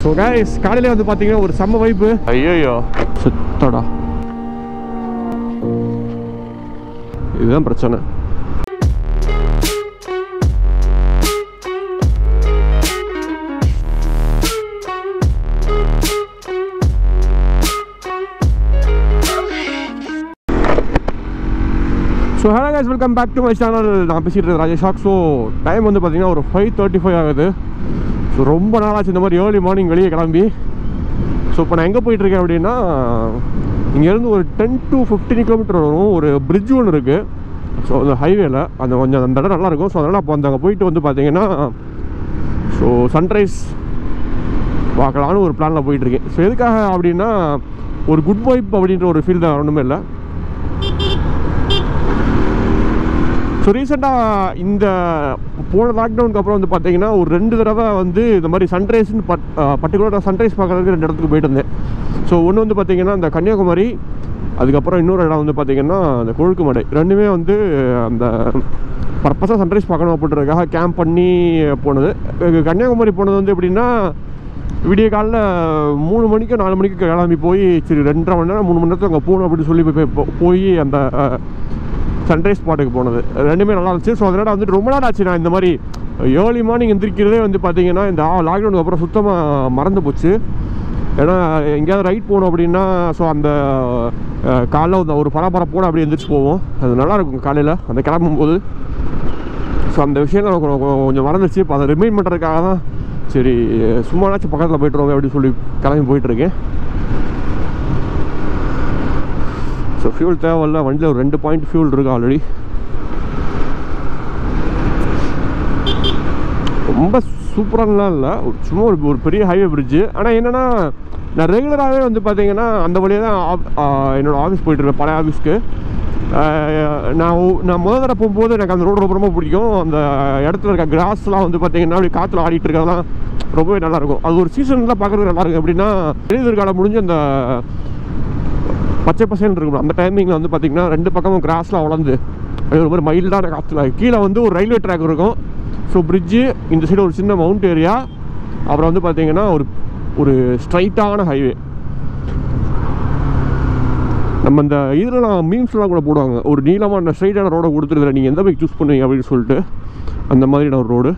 So guys காலையில் வந்து பார்த்தீங்கன்னா ஒரு செம்ம வைப்பு. ஐயோ சுத்தடா, இதுதான் பிரச்சனை. So hello guys, welcome back to my channel. நான் பேசிகிட்டு இருக்கேன் ராஜேஷ் ஷாக். ஸோ டைம் வந்து பார்த்தீங்கன்னா ஒரு 5:35 ஆகுது. ஸோ ரொம்ப நாளாச்சு இந்த மாதிரி ஏர்லி மார்னிங் வெளியே கிளம்பி. ஸோ இப்போ நான் எங்கே போயிட்டுருக்கேன் அப்படின்னா, இங்கேருந்து ஒரு 10 to 15 கிலோமீட்டர் வரும். ஒரு பிரிட்ஜ் ஒன்று இருக்குது. ஸோ அந்த ஹைவேல அந்த கொஞ்சம் அந்த இடம் நல்லாயிருக்கும். ஸோ அதனால் அப்போ அங்கே போயிட்டு வந்து பார்த்தீங்கன்னா ஸோ சன்ரைஸ் பார்க்கலான்னு ஒரு பிளானில் போயிட்டுருக்கேன். ஸோ எதுக்காக அப்படின்னா, ஒரு குட் வைப் அப்படின்ற ஒரு ஃபீல் தான், ஒன்றுமே இல்லை. ஸோ ரீசெண்டாக இந்த போன லாக்டவுனுக்கு அப்புறம் வந்து பார்த்தீங்கன்னா ஒரு 2 தடவை வந்து இந்த மாதிரி சன்ரைஸ்ன்னு பர்டிகுலராக சன்ரைஸ் பார்க்குறதுக்கு 2 இடத்துக்கு போயிட்டு இருந்தேன். ஸோ ஒன்று வந்து பார்த்தீங்கன்னா இந்த கன்னியாகுமரி, அதுக்கப்புறம் இன்னொரு இடம் வந்து பார்த்தீங்கன்னா அந்த கொழுக்குமலை. ரெண்டுமே வந்து அந்த பர்பஸாக சன்ரைஸ் பார்க்கணும் அப்படின்றதுக்காக கேம்ப் பண்ணி போனது. கன்னியாகுமரி போனது வந்து எப்படின்னா, விடிய காலைல 3 மணிக்கு 4 மணிக்கு கிளம்பி போய் சரி 2.5 மணி நேரம் 3 மணி நேரத்துக்கு அங்கே போகணும் அப்படின்னு சொல்லி போய் அந்த சன்ரைஸ் ஸ்பாட்டுக்கு போனது. ரெண்டுமே நல்லா இருந்துச்சு. ஸோ அதனால் வந்துட்டு ரொம்ப நாள் ஆச்சு நான் இந்த மாதிரி ஏர்லி மார்னிங் எந்திரிக்கிறதே வந்து பார்த்தீங்கன்னா இந்த லாக்டவுனுக்கு அப்புறம் சுத்தமாக மறந்து போச்சு. ஏன்னா எங்கேயாவது ரைட் போகணும் அப்படின்னா ஸோ அந்த காலைல ஒரு பரபரப்போடு அப்படி எந்திரிச்சு போவோம். அது நல்லாயிருக்கும் காலையில் அந்த கிளம்பும்போது. ஸோ அந்த விஷயம் எனக்கு கொஞ்சம் மறந்துச்சு. இப்போ அதை ரிமைண்ட் பண்ணுறதுக்காக தான் சரி சும்மானாச்சும் பக்கத்தில் போய்ட்டுருவோங்க அப்படின்னு சொல்லி கிளம்பி போயிட்டுருக்கேன். ஸோ ஃபியூல் தேவையில்ல, வண்டியில் ஒரு 2 பாயிண்ட் ஃபியூல் இருக்குது ஆல்ரெடி. ரொம்ப சூப்பரானலாம் இல்லை, சும்மா ஒரு பெரிய ஹைவே பிரிட்ஜு. ஆனால் என்னென்னா, நான் ரெகுலராகவே வந்து பார்த்தீங்கன்னா அந்த வழியாக தான் என்னோடய ஆஃபீஸ் போயிட்டுருக்கேன், பழைய ஆஃபீஸ்க்கு. நான் முதல் தடவை போகும்போது எனக்கு அந்த ரோடு ரொம்ப பிடிக்கும். அந்த இடத்துல இருக்க கிராஸ்லாம் வந்து பார்த்தீங்கன்னா அப்படி காற்றுல ஆடிட்டு இருக்கிறதெல்லாம் ரொம்பவே நல்லாயிருக்கும். அது ஒரு சீசன்லாம் பார்க்குறதுக்கு நல்லாயிருக்கும். எப்படின்னா இலையுதிர் காலம் முடிஞ்சு அந்த பச்சை பசேன்னு இருக்கும் அந்த டைமிங்கில் வந்து பார்த்திங்கன்னா 2 பக்கமும் கிராஸ்லாம் வளர்ந்து ஒரு மாதிரி மைல்டான காற்றுல கீழே வந்து ஒரு ரயில்வே ட்ராக் இருக்கும். ஸோ பிரிட்ஜு, இந்த சைடு ஒரு சின்ன மவுண்ட் ஏரியா, அப்புறம் வந்து பார்த்திங்கன்னா ஒரு ஸ்ட்ரைட்டான ஹைவே. நம்ம இந்த இதெல்லாம் மீம்ஸ்லாம் கூட போடுவாங்க, ஒரு நீளமான ஸ்ட்ரைட்டான ரோடை கொடுத்துருக்குற நீங்கள் எந்த பைக் சூஸ் பண்ணுவீங்க அப்படின்னு சொல்லிட்டு, அந்த மாதிரியான ஒரு ரோடு.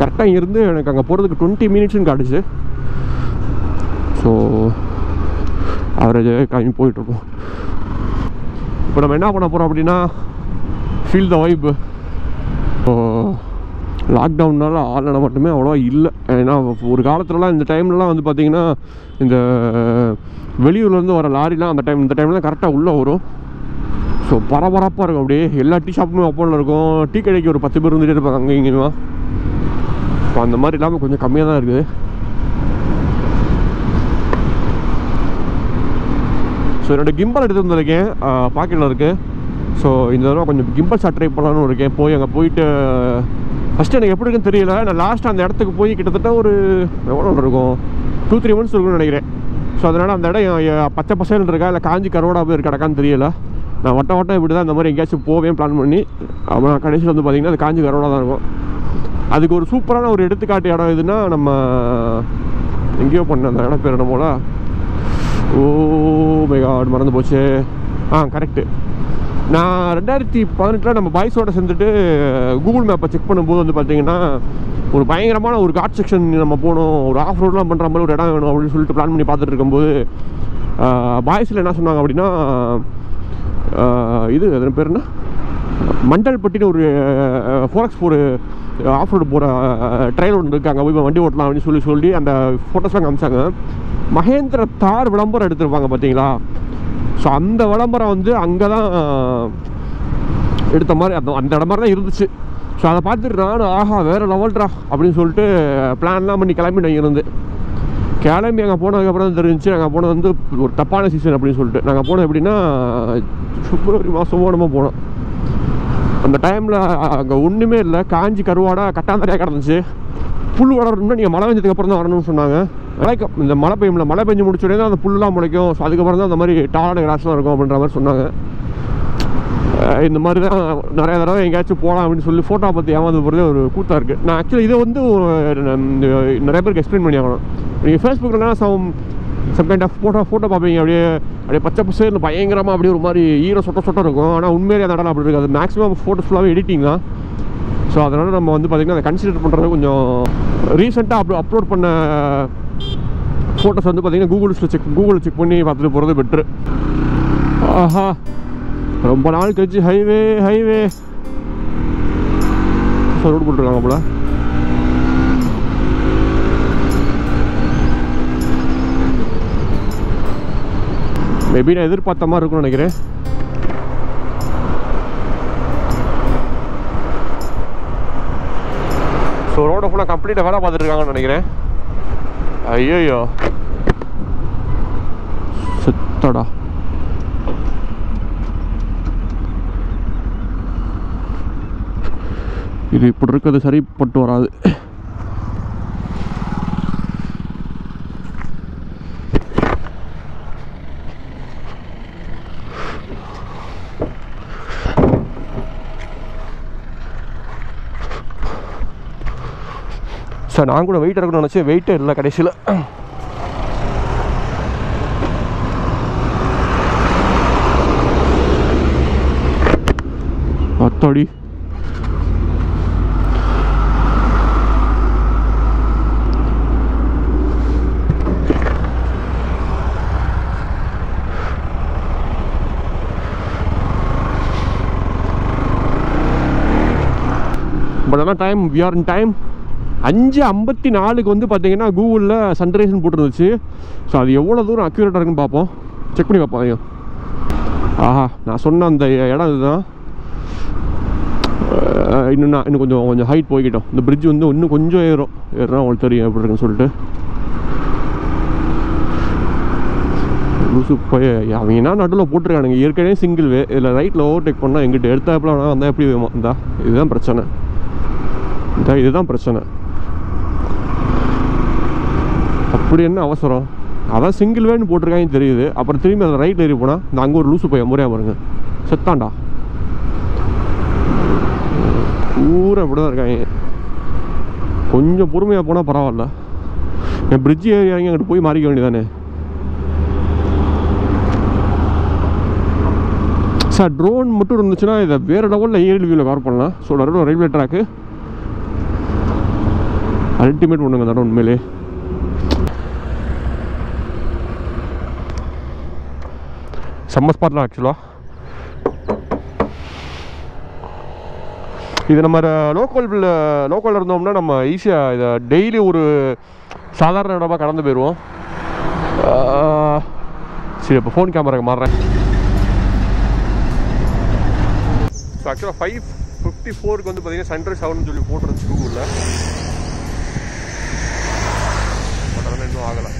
கரெக்டாக இங்கேருந்து எனக்கு அங்கே போகிறதுக்கு 20 மினிட்ஸ்னு காட்டுச்சு. ஸோ அவரேஜாக கிளம்பி போயிட்டுருக்கோம். இப்போ நம்ம என்ன பண்ண போகிறோம் அப்படின்னா, ஃபீல் த வைப். இப்போ லாக்டவுன்னால ஆள் மட்டுமே அவ்வளோவா இல்லை. ஏன்னா ஒரு காலத்துலலாம் இந்த டைம்லலாம் வந்து பார்த்திங்கன்னா இந்த வெளியூர்லேருந்து வர லாரிலாம் இந்த டைம்லாம் கரெக்டாக உள்ளே வரும். ஸோ பரபரப்பாக இருக்கும். அப்படியே எல்லா டீ ஷாப்புமே ஓப்பனில் இருக்கும். டீ கடைக்கு ஒரு 10 பேர் இருந்துகிட்டே இருப்பாங்க அங்கே இங்கேயுமா. இப்போ அந்த மாதிரி இல்லாமல் கொஞ்சம் கம்மியாக தான் இருக்குது. ஸோ என்னோடய கிம்பல் எடுத்து வந்திருக்கேன், பாக்கெட்டில் இருக்குது. ஸோ இந்த தடவை கொஞ்சம் கிம்பல் ஷாட் ட்ரை பண்ணலான்னு இருக்கேன். அங்கே போயிட்டு ஃபஸ்ட்டு எனக்கு எப்படி இருக்குன்னு தெரியல. நான் லாஸ்ட்டு அந்த இடத்துக்கு போய் கிட்டத்தட்ட ஒரு எவ்வளோ இருக்கும், 2-3 months இருக்குன்னு நினைக்கிறேன். ஸோ அதனால் அந்த இடம் பச்சை பசேல்னு இருக்கா இல்லை காஞ்சி கரோடாக போய் கிடக்கான்னு தெரியல. நான் வட்டம் இப்படி தான் இந்த மாதிரி எங்கேயாச்சும் போவேன் பிளான் பண்ணி. அப்புறம் கடைசியில் வந்து பார்த்திங்கன்னா அது காஞ்சி கரோடாக தான் இருக்கும். அதுக்கு ஒரு சூப்பரான ஒரு எடுத்துக்காட்டு இடம் எதுன்னா, நம்ம எங்கேயோ பண்ண அந்த இடம் பேர் என்ன போல, ஓ மை காட் மறந்து போச்சு. கரெக்டு. நான் 2018 நம்ம பாய்ஸோடு சேர்ந்துட்டு கூகுள் மேப்பை செக் பண்ணும்போது வந்து பார்த்திங்கன்னா ஒரு பயங்கரமான ஒரு காட் செக்ஷன் நம்ம போகணும், ஒரு ஆஃப் ரோட்லாம் பண்ணுற மாதிரி ஒரு இடம் வேணும் அப்படின்னு சொல்லிட்டு பிளான் பண்ணி பார்த்துட்டு இருக்கும்போது பாய்ஸில் என்ன சொன்னாங்க அப்படின்னா, அது பேர் என்ன, மண்டல்பட்டின்னு ஒரு 4x ஒரு ஆஃப் ரோடு போகிற ட்ரையல் ஒன்று இருக்குது, அங்கே போய் வண்டி ஓட்டலாம் அப்படின்னு சொல்லி அந்த ஃபோட்டோஸ்லாம் காமிச்சாங்க. மகேந்திர தார் விளம்பரம் எடுத்துருப்பாங்க பார்த்தீங்களா. ஸோ அந்த விளம்பரம் வந்து அங்கே தான் எடுத்த மாதிரி அந்த இடம் மாதிரி தான் இருந்துச்சு. ஸோ அதை பார்த்துட்டு நானும் ஆஹா வேறு லெவல்ட்ரா அப்படின்னு சொல்லிட்டு பிளான்லாம் பண்ணி கிளம்பி அங்கே போனதுக்கப்புறம் தான் தெரிஞ்சிச்சு நாங்கள் போனது வந்து ஒரு தப்பான சீசன் அப்படின்னு சொல்லிட்டு. நாங்கள் போனோம் எப்படின்னா பிப்ரவரி மாதமோ நம்ம போனோம். அந்த டைமில் அங்கே ஒன்றுமே இல்லை, காஞ்சி கருவாடாக கட்டாந்தரையாக கிடந்துச்சு. புல் வளரணும்னா நீங்கள் மழை பெஞ்சதுக்கப்புறம் தான் வரணும்னு சொன்னாங்க. இந்த மழை பெஞ்சு முடிச்சோடனே தான் அந்த புல்லாம் முளைக்கும். ஸோ அதுக்கப்புறம் தான் அந்த மாதிரி டாலான கிராஸ்லாம் இருக்கும் அப்படின்ற மாதிரி சொன்னாங்க. இந்த மாதிரி தான் நிறையா தடவை எங்கேயாச்சும் போகலாம் அப்படின்னு சொல்லி ஃபோட்டோ பற்றி ஏமாந்து போகிறதே ஒரு கூத்தாக இருக்குது. நான் ஆக்சுவலி இதை வந்து நிறைய பேருக்கு எக்ஸ்பிளைன் பண்ணி ஆகணும். நீங்கள் ஃபேஸ்புக்கில்னா சம் கைண்ட் ஆஃப் ஃபோட்டோ பார்ப்பீங்க, அப்படியே பச்சை பசேர்னு பயங்கரமாக அப்படியே ஒரு மாதிரி ஈர சொட்ட இருக்கும். ஆனால் உண்மையிலே அந்த இடம் அப்படி இருக்காது. மேக்ஸிமம் ஃபோட்டோஸ் ஃபுல்லாகவே எடிட்டிங் தான். ஸோ அதனால் நம்ம வந்து பார்த்திங்கன்னா அதை கன்சிடர் பண்ணுறது கொஞ்சம் ரீசெண்டாக அப்லோட் பண்ண ஃபோட்டோஸ் வந்து பார்த்திங்கன்னா கூகுளில் செக் பண்ணி பார்த்துட்டு போகிறது பெட்ரு. ஆஹா, ரொம்ப நாள் கழிச்சு ஹைவே ரோடு போட்டுருக்காங்க போல. மேபி நான் எதிர்பார்த்த மாதிரி இருக்கும்னு நினைக்கிறேன். ஸோ ரோடை ஃபுல்லாக கம்ப்ளீட்டாக வேலை பார்த்துட்டு இருக்காங்கன்னு நினைக்கிறேன். ஐயோ சுத்தடா. இது இப்படி இருக்கிறது சரிப்பட்டு வராது. சார் நான் கூட வெயிட் இருக்குன்னு நினச்சேன், வெயிட்டே இல்லை கடைசியில். அத்தாடி பட் ஆனால் time we are in time. 5:54 வந்து பார்த்தீங்கன்னா கூகுளில் சன்ரைஸ்ன்னு போட்டுருந்துச்சு. ஸோ அது எவ்வளோ தூரம் அக்யூரேட்டாக இருக்குன்னு பார்ப்போம், செக் பண்ணி பார்ப்போம் அதையும். ஆஹா, நான் சொன்ன அந்த இடம் இதுதான். இன்னும் கொஞ்சம் ஹைட் போய்கிட்டோம். இந்த பிரிட்ஜ் வந்து இன்னும் கொஞ்சம் ஏறுனா உங்களுக்கு தெரியும் எப்படி இருக்குன்னு சொல்லிட்டு. லூசு போய் அவங்க என்ன நடுவில் போட்டிருக்கானுங்க. ஏற்கனவே சிங்கிள் வே, இதில் ரைட்டில் ஓவர்டேக் பண்ணால் எங்கிட்ட எடுத்தாப்புல வேணா வந்தால் எப்படி வேணுமோ இந்தா இதுதான் பிரச்சனை. இதுதான் பிரச்சனை. அப்படி என்ன அவசரம்? அதான் சிங்கிள் வேன்னு போட்டிருக்காங்க தெரியுது. அப்புறம் திரும்பி அதில் ரைட்டில் ஏறி போனால் இந்த அங்கே ஒரு லூசு போய் முறையாக பாருங்க, செத்தாண்டா. ஊரை இப்படி தான் இருக்காங்க. கொஞ்சம் பொறுமையாக போனால் பரவாயில்ல. என் பிரிட்ஜ் ஏறி இறங்கி அங்கிட்டு போய் மாறிக்க வேண்டியதானே சார். ட்ரோன் மட்டும் இருந்துச்சுன்னா இதை வேறு லெவலில் ஏரியல் வியூவில் கவர் பண்ணலாம். ஸோ நடுவில் ரயில்வே ட்ராக்கு அல்டிமேட் பண்ணுங்க அந்த இடம் உண்மையிலே. செம்ம ஸ்பாட்லாம் ஆக்சுவலாக. இது நம்ம லோக்கலில் இருந்தோம்னா நம்ம ஈஸியாக இதை டெய்லி ஒரு சாதாரண இடமா கடந்து போயிடுவோம். சரி, இப்போ ஃபோன் கேமராக்கு மாறுறேன். ஸோ ஆக்சுவலாக 5:54 வந்து பார்த்தீங்கன்னா சன்ரைஸ் ஆகும்னு சொல்லி போட்டுருந்துச்சு கூகுளில். பட் அதெல்லாம் இன்னும் ஆகலை.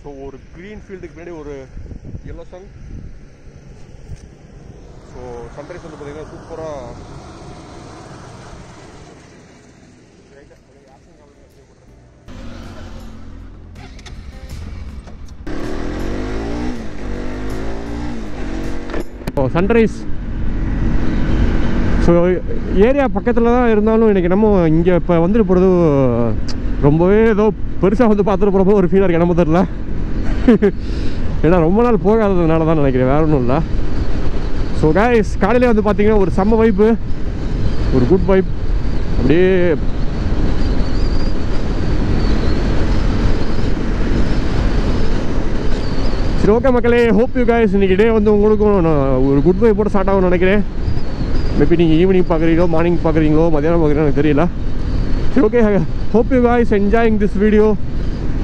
ஸோ ஒரு க்ரீன் ஃபீல்டுக்கு முன்னாடி ஒரு எல்லோ சன். ஸோ சன்ரைஸ் வந்து பார்த்தீங்கன்னா சூப்பராக சன்ரைஸ். ஸோ ஏரியா பக்கத்தில் தான் இருந்தாலும் எனக்கு நம்ம இங்கே இப்போ வந்துட்டு போகிறது ரொம்பவே ஏதோ பெருசாக வந்து பார்த்துட்டு போகிறப்போ ஒரு ஃபீலாக இருக்குது. நம்ம தெரியல, ஏன்னா ரொம்ப நாள் போகாததுனால தான் நினைக்கிறேன், வேற ஒன்றும் இல்லை. ஸோ கைஸ், காலையிலே வந்து பார்த்தீங்கன்னா ஒரு செம்ம வைப்பு, ஒரு குட் வைப். அப்படியே சரி ஓகே மக்களே, ஹோப் யூ கைஸ் இன்றைக்கி டே வந்து உங்களுக்கும் நான் ஒரு குட் பை போட்டு ஸ்டார்ட் ஆகும்னு நினைக்கிறேன். மேபி நீங்கள் ஈவினிங் பார்க்குறீங்களோ மார்னிங் பார்க்குறீங்களோ மதியானம் பார்க்குறீங்களோ எனக்கு தெரியல. சரி okay, hope you guys enjoying this video.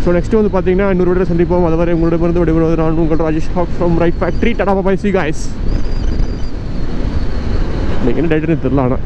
So next வந்து பார்த்தீங்கன்னா இன்னொரு வீடியோ சந்திப்போம். அதுவரை உங்களிடமிருந்து விடைபெறுவது நான் உங்கள் ராஜேஷ் ஹாக் from right factory. Tata bye, see guys. இன்னைக்கு என்ன டேட்டுன்னு தெரியல ஆனால்